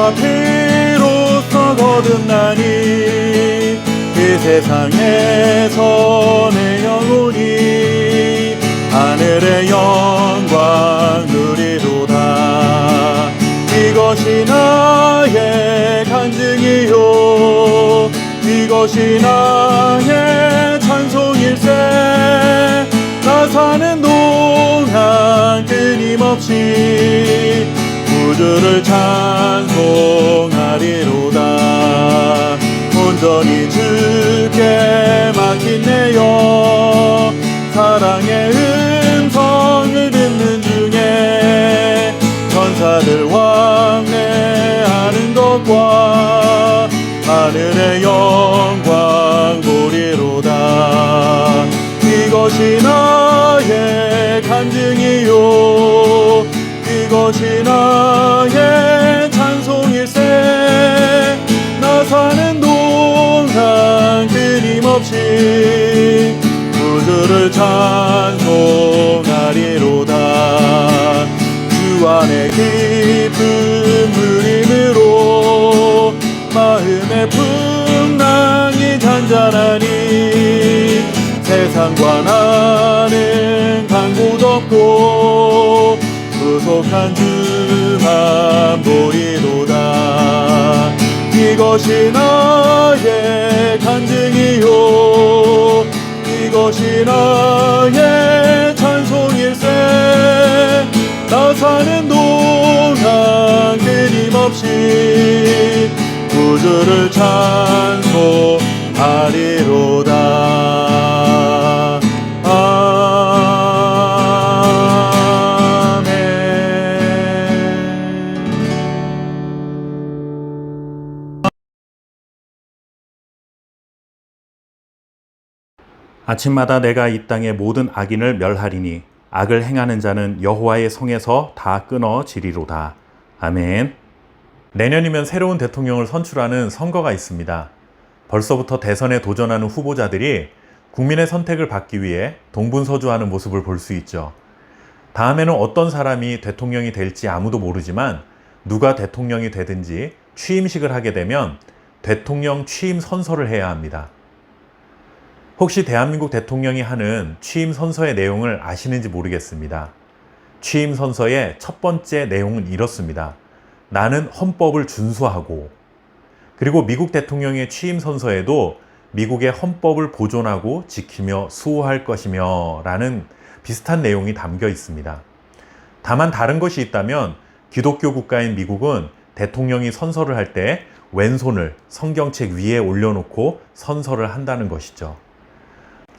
예수와 피로써 거듭나니 이 세상에서 내 영혼이 하늘의 영광 누리로다. 이것이 나의 간증이요 이것이 나의 찬송일세. 나 사는 동안 끊임없이 구주를 찬송하리로다. 온전히 주께 맡긴 내 영 사랑의 음성을 듣는 중에 천사들 왕래하는 것과 하늘의 영광 보리로다. 이것이 나의 간증이요 이것이 나의 찬송일세. 나 사는 동안 끊임없이 구주를 찬송하리로다. 주 안에 기쁨 누림으로 마음의 풍랑이 잔잔하니 세상과 나는 간 곳 없고 구속한 주만 보이도다. 이것이 나의 간증이요 이것이 나의 찬송일세. 나 사는 동안 끊임없이 구주를 찬송하리로다. 아침마다 내가 이 땅의 모든 악인을 멸하리니 악을 행하는 자는 여호와의 성에서 다 끊어지리로다. 아멘. 내년이면 새로운 대통령을 선출하는 선거가 있습니다. 벌써부터 대선에 도전하는 후보자들이 국민의 선택을 받기 위해 동분서주하는 모습을 볼 수 있죠. 다음에는 어떤 사람이 대통령이 될지 아무도 모르지만 누가 대통령이 되든지 취임식을 하게 되면 대통령 취임 선서를 해야 합니다. 혹시 대한민국 대통령이 하는 취임 선서의 내용을 아시는지 모르겠습니다. 취임 선서의 첫 번째 내용은 이렇습니다. 나는 헌법을 준수하고, 그리고 미국 대통령의 취임 선서에도 미국의 헌법을 보존하고 지키며 수호할 것이며 라는 비슷한 내용이 담겨 있습니다. 다만 다른 것이 있다면 기독교 국가인 미국은 대통령이 선서를 할 때 왼손을 성경책 위에 올려놓고 선서를 한다는 것이죠.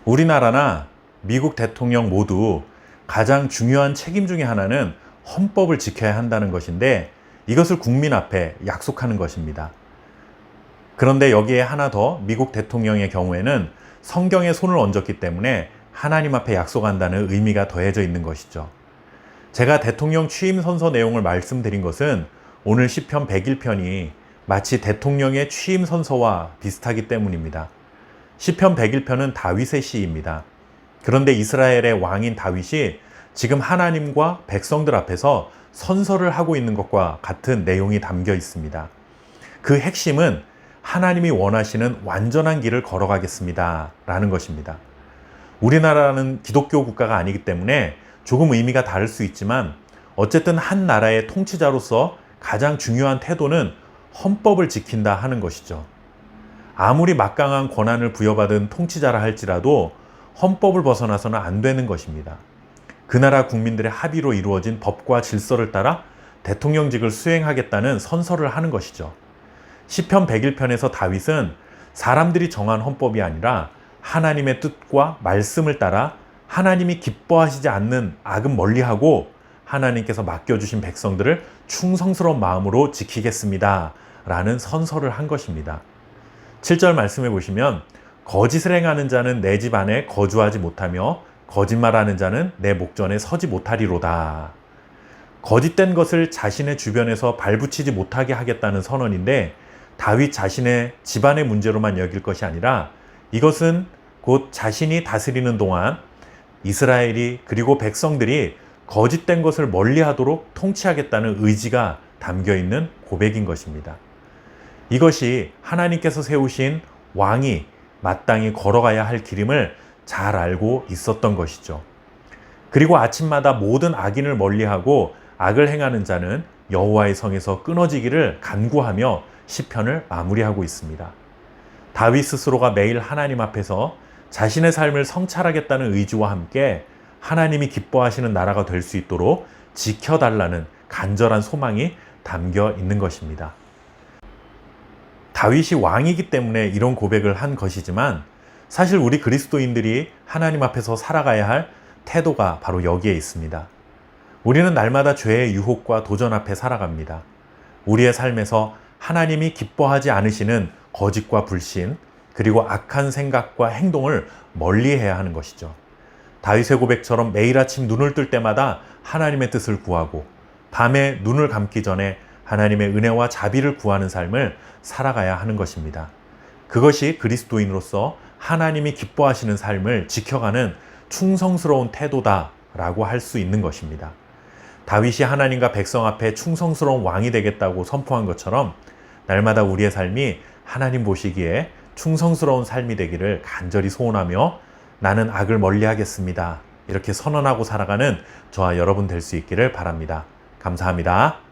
우리나라나 미국 대통령 모두 가장 중요한 책임 중에 하나는 헌법을 지켜야 한다는 것인데 이것을 국민 앞에 약속하는 것입니다. 그런데 여기에 하나 더 미국 대통령의 경우에는 성경에 손을 얹었기 때문에 하나님 앞에 약속한다는 의미가 더해져 있는 것이죠. 제가 대통령 취임 선서 내용을 말씀드린 것은 오늘 시편 101편이 마치 대통령의 취임 선서와 비슷하기 때문입니다. 시편 101편은 다윗의 시입니다. 그런데 이스라엘의 왕인 다윗이 지금 하나님과 백성들 앞에서 선서를 하고 있는 것과 같은 내용이 담겨 있습니다. 그 핵심은 하나님이 원하시는 완전한 길을 걸어가겠습니다 라는 것입니다. 우리나라는 기독교 국가가 아니기 때문에 조금 의미가 다를 수 있지만 어쨌든 한 나라의 통치자로서 가장 중요한 태도는 헌법을 지킨다 하는 것이죠. 아무리 막강한 권한을 부여받은 통치자라 할지라도 헌법을 벗어나서는 안 되는 것입니다. 그 나라 국민들의 합의로 이루어진 법과 질서를 따라 대통령직을 수행하겠다는 선서를 하는 것이죠. 시편 101편에서 다윗은 사람들이 정한 헌법이 아니라 하나님의 뜻과 말씀을 따라 하나님이 기뻐하시지 않는 악은 멀리하고 하나님께서 맡겨주신 백성들을 충성스러운 마음으로 지키겠습니다 라는 선서를 한 것입니다. 7절 말씀해 보시면 거짓을 행하는 자는 내 집 안에 거주하지 못하며 거짓말하는 자는 내 목전에 서지 못하리로다. 거짓된 것을 자신의 주변에서 발붙이지 못하게 하겠다는 선언인데 다윗 자신의 집안의 문제로만 여길 것이 아니라 이것은 곧 자신이 다스리는 동안 이스라엘이 그리고 백성들이 거짓된 것을 멀리하도록 통치하겠다는 의지가 담겨 있는 고백인 것입니다. 이것이 하나님께서 세우신 왕이 마땅히 걸어가야 할 길임을 잘 알고 있었던 것이죠. 그리고 아침마다 모든 악인을 멀리하고 악을 행하는 자는 여호와의 성에서 끊어지기를 간구하며 시편을 마무리하고 있습니다. 다윗 스스로가 매일 하나님 앞에서 자신의 삶을 성찰하겠다는 의지와 함께 하나님이 기뻐하시는 나라가 될 수 있도록 지켜달라는 간절한 소망이 담겨 있는 것입니다. 다윗이 왕이기 때문에 이런 고백을 한 것이지만 사실 우리 그리스도인들이 하나님 앞에서 살아가야 할 태도가 바로 여기에 있습니다. 우리는 날마다 죄의 유혹과 도전 앞에 살아갑니다. 우리의 삶에서 하나님이 기뻐하지 않으시는 거짓과 불신, 그리고 악한 생각과 행동을 멀리해야 하는 것이죠. 다윗의 고백처럼 매일 아침 눈을 뜰 때마다 하나님의 뜻을 구하고 밤에 눈을 감기 전에 하나님의 은혜와 자비를 구하는 삶을 살아가야 하는 것입니다. 그것이 그리스도인으로서 하나님이 기뻐하시는 삶을 지켜가는 충성스러운 태도다라고 할 수 있는 것입니다. 다윗이 하나님과 백성 앞에 충성스러운 왕이 되겠다고 선포한 것처럼 날마다 우리의 삶이 하나님 보시기에 충성스러운 삶이 되기를 간절히 소원하며 나는 악을 멀리하겠습니다. 이렇게 선언하고 살아가는 저와 여러분 될 수 있기를 바랍니다. 감사합니다.